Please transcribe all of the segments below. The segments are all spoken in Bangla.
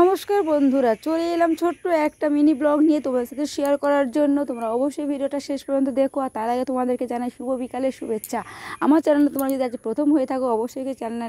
নমস্কার বন্ধুরা, চলে এলাম ছোট্ট একটা মিনি ব্লগ নিয়ে তোমাদের সাথে শেয়ার করার জন্য। তোমরা অবশ্যই ভিডিওটা শেষ পর্যন্ত দেখো। আর তার আগে তোমাদেরকে জানাই শুভ বিকালের শুভেচ্ছা। আমার চ্যানেলে তোমরা যদি আজ প্রথম হয়ে থাকো অবশ্যই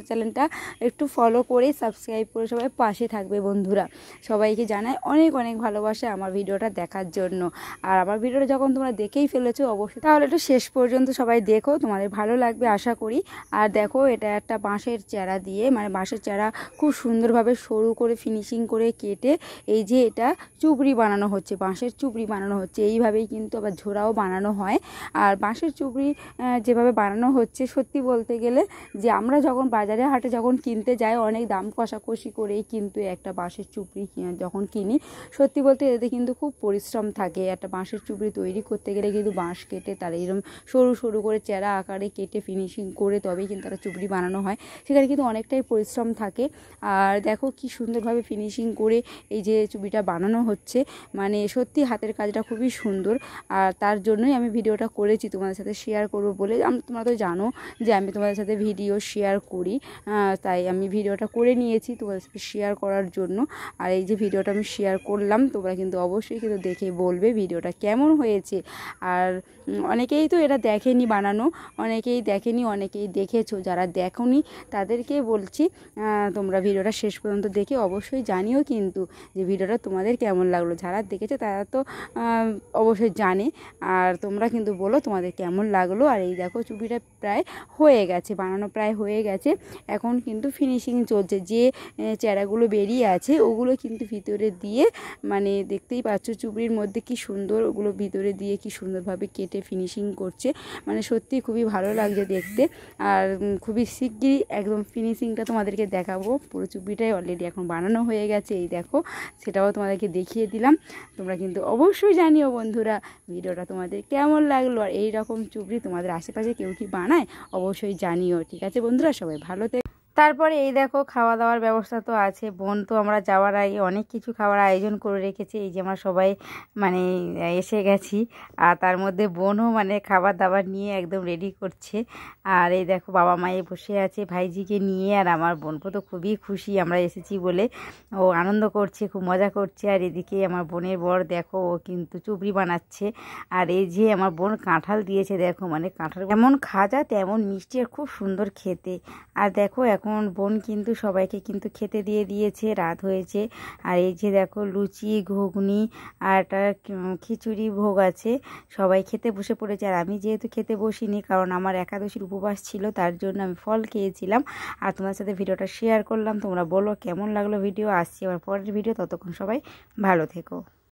চ্যানেলটা একটু ফলো করে সাবস্ক্রাইব করে সবাই পাশে থাকবে। বন্ধুরা সবাইকে জানাই অনেক অনেক ভালোবাসা আমার ভিডিওটা দেখার জন্য। আর আমার ভিডিওটা যখন তোমরা দেখেই ফেলেছো অবশ্যই তাহলে একটু শেষ পর্যন্ত সবাই দেখো, তোমাদের ভালো লাগবে আশা করি। আর দেখো, এটা একটা বাঁশের চারা দিয়ে, মানে বাঁশের চারা খুব সুন্দরভাবে সরু করে ফিনিশিং করে কেটে এই যে এটা চুবড়ি বানানো হচ্ছে, বাঁশের চুবড়ি বানানো হচ্ছে। এইভাবেই কিন্তু আবার ঝোড়াও বানানো হয়। আর বাঁশের চুবড়ি যেভাবে বানানো হচ্ছে, সত্যি বলতে গেলে যে আমরা যখন বাজারে হাটে যখন কিনতে যাই অনেক দাম কষাকষি করেই কিন্তু একটা বাঁশের চুবড়ি যখন কিনি, সত্যি বলতে এতে কিন্তু খুব পরিশ্রম থাকে। একটা বাঁশের চুবড়ি তৈরি করতে গেলে কিন্তু বাঁশ কেটে তার এরকম সরু সরু করে চেরা আকারে কেটে ফিনিশিং করে তবেই কিন্তু একটা চুবড়ি বানানো হয়। সেখানে কিন্তু অনেকটাই পরিশ্রম থাকে। আর দেখো কি সুন্দরভাবে ফিনিশিং করে এই যে চুবড়িটা বানানো হচ্ছে, মানে সত্যি হাতের কাজটা খুবই সুন্দর। আর তার জন্যই আমি ভিডিওটা করেছি তোমাদের সাথে শেয়ার করব বলে। তোমরা তো জানো যে আমি তোমাদের সাথে ভিডিও শেয়ার করি, তাই আমি ভিডিওটা করে নিয়েছি তোমাদের সাথে শেয়ার করার জন্য। আর এই যে ভিডিওটা আমি শেয়ার করলাম, তোমরা কিন্তু অবশ্যই কিন্তু দেখে বলবে ভিডিওটা কেমন হয়েছে। আর অনেকেই তো এটা দেখেনি বানানো, অনেকেই দেখেনি, অনেকেই দেখেছো। যারা দেখোনি তাদেরকে বলছি তোমরা ভিডিওটা শেষ পর্যন্ত দেখে অবশ্যই জানিও কিন্তু যে ভিডিওটা তোমাদের কেমন লাগলো। যারা দেখেছে তারা তো অবশ্যই জানে। আর তোমরা কিন্তু বলো তোমাদের কেমন লাগলো। আর এই দেখো চুবড়িটা প্রায় হয়ে গেছে, বানানো প্রায় হয়ে গেছে। এখন কিন্তু ফিনিশিং চলছে। যে চেরাগুলো বেরিয়ে আছে ওগুলো কিন্তু ভিতরে দিয়ে, মানে দেখতেই পাচ্ছ চুবড়ির মধ্যে কি সুন্দর, ওগুলো ভিতরে দিয়ে কি সুন্দরভাবে কেটে ফিনিশিং করছে। মানে সত্যি খুবই ভালো লাগছে দেখতে। আর খুবই শিগগিরই একদম ফিনিশিংটা তোমাদেরকে দেখাবো। পুরো চুবড়িটাই অলরেডি এখন বানানো হয়ে গেছে, এই দেখো সেটাও তোমাদেরকে দেখিয়ে দিলাম। তোমরা কিন্তু অবশ্যই জানিও বন্ধুরা ভিডিওটা তোমাদের কেমন লাগলো। আর এই রকম চুবড়ি তোমাদের আশেপাশে কেউ কি বানায় অবশ্যই জানিও। ঠিক আছে বন্ধুরা, সবাই ভালো থেকো। তারপরে এই দেখো খাওয়া দাওয়ার ব্যবস্থা তো আছে। বোন তো আমরা যাওয়ার আগে অনেক কিছু খাওয়ার আয়োজন করে রেখেছি। এই যে আমরা সবাই মানে এসে গেছি। আর তার মধ্যে বোনও মানে খাবার দাবার নিয়ে একদম রেডি করছে। আর এই দেখো বাবা মায়ে বসে আছে ভাইজিকে নিয়ে। আর আমার বোনপো তো খুবই খুশি আমরা এসেছি বলে, ও আনন্দ করছে, খুব মজা করছে। আর এদিকে আমার বোনের বর দেখো ও কিন্তু চুবড়ি বানাচ্ছে। আর এই যে আমার বোন কাঁঠাল দিয়েছে, দেখো মানে কাঁঠাল যেমন খাজা তেমন মিষ্টি আর খুব সুন্দর খেতে। আর দেখো এখন বোন কিন্তু সবাইকে কিন্তু খেতে দিয়ে দিয়েছে, রাত হয়েছে। আর এই যে দেখো লুচি ঘুগনি আর একটা খিচুড়ি ভোগ আছে, সবাই খেতে বসে পড়েছে। আর আমি যেহেতু খেতে বসিনি, কারণ আমার একাদশীর উপবাস ছিল, তার জন্য আমি ফল খেয়েছিলাম। আর তোমার সাথে ভিডিওটা শেয়ার করলাম। তোমরা বলো কেমন লাগলো ভিডিও। আসছি আবার পরের ভিডিও, ততক্ষণ সবাই ভালো থেকো।